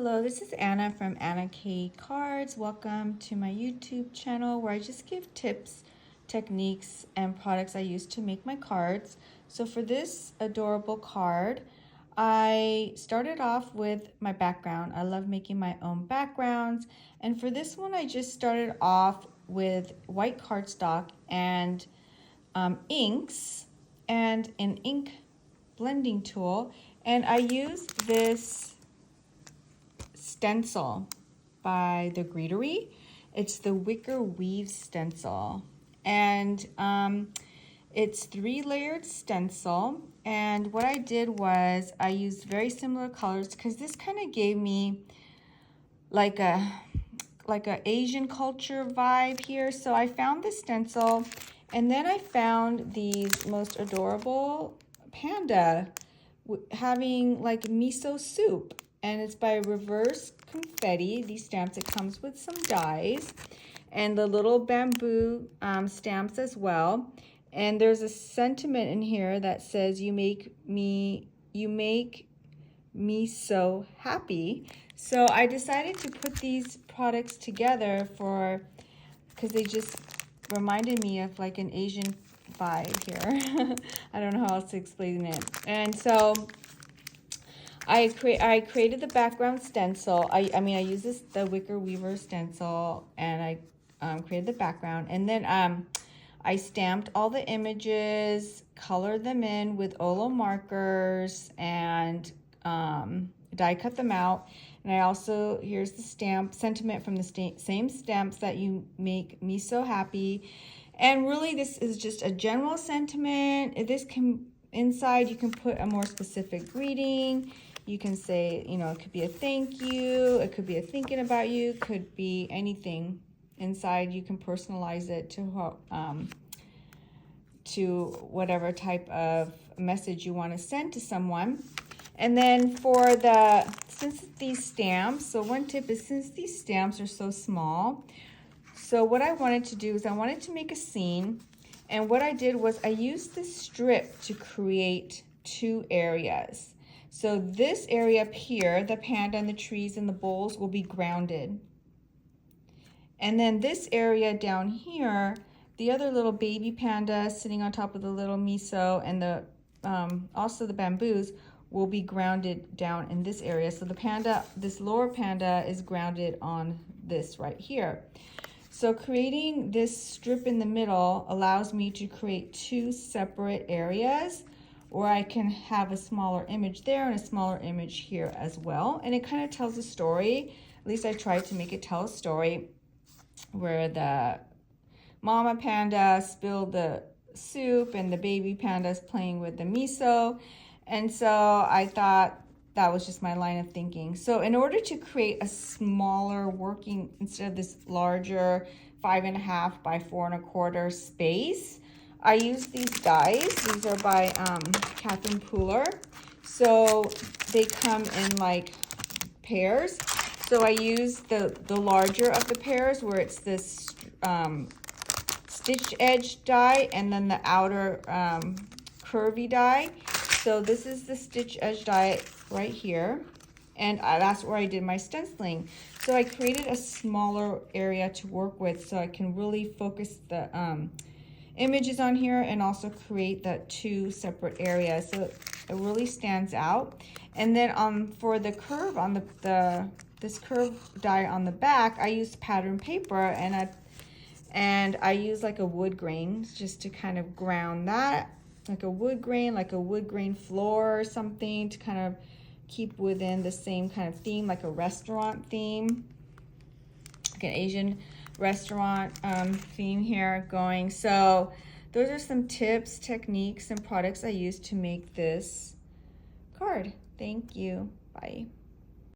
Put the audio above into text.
Hello, this is Anna from Anna K Cards. Welcome to my YouTube channel where I just give tips, techniques, and products I use to make my cards. So for this adorable card, I started off with my background. I love making my own backgrounds. And for this one, I just started off with white cardstock and inks and an ink blending tool. And I used this stencil by the Greetery. It's the wicker weave stencil, and it's 3-layered stencil. And what I did was I used very similar colors because this kind of gave me like a Asian culture vibe here. So I found the stencil, and then I found these most adorable panda having like miso soup, and it's by Reverse Confetti. These stamps, it comes with some dies and the little bamboo stamps as well. And there's a sentiment in here that says, you make me so happy. So I decided to put these products together because they just reminded me of like an Asian vibe here. I don't know how else to explain it. And so I created the background stencil. I use the Wicker Weaver stencil, and I created the background, and then I stamped all the images, colored them in with Olo markers, and die cut them out. And I also, here's the sentiment from the same stamps that you make me so happy. And really, this is just a general sentiment. Inside you can put a more specific greeting. You can say, it could be a thank you, it could be a thinking about you, could be anything. Inside you can personalize it to whatever type of message you want to send to someone. And then since these stamps, so one tip is, since these stamps are so small, so what I wanted to do is I wanted to make a scene. And what I did was I used this strip to create 2 areas. So this area up here, the panda and the trees and the bowls, will be grounded. And then this area down here, the other little baby panda sitting on top of the little miso, and also the bamboos, will be grounded down in this area. So the panda, this lower panda, is grounded on this right here. So creating this strip in the middle allows me to create 2 separate areas, or I can have a smaller image there and a smaller image here as well. And it kind of tells a story. At least I tried to make it tell a story, where the mama panda spilled the soup and the baby panda is playing with the miso. And so I thought that was just my line of thinking. So in order to create a smaller working, instead of this larger 5.5 by 4.25 space, I use these dies. These are by Catherine Pooler. So they come in like pairs. So I use the larger of the pairs, where it's this stitch edge die and then the outer curvy die. So this is the stitch edge die right here, and that's where I did my stenciling. So I created a smaller area to work with, so I can really focus the images on here and also create the 2 separate areas, so it really stands out. And then for the curve on this curve die on the back, I used pattern paper, and I use like a wood grain just to kind of ground that, like a wood grain floor or something, to kind of keep within the same kind of theme, like a restaurant theme, like an Asian restaurant theme here going. So those are some tips, techniques, and products I use to make this card. Thank you. Bye.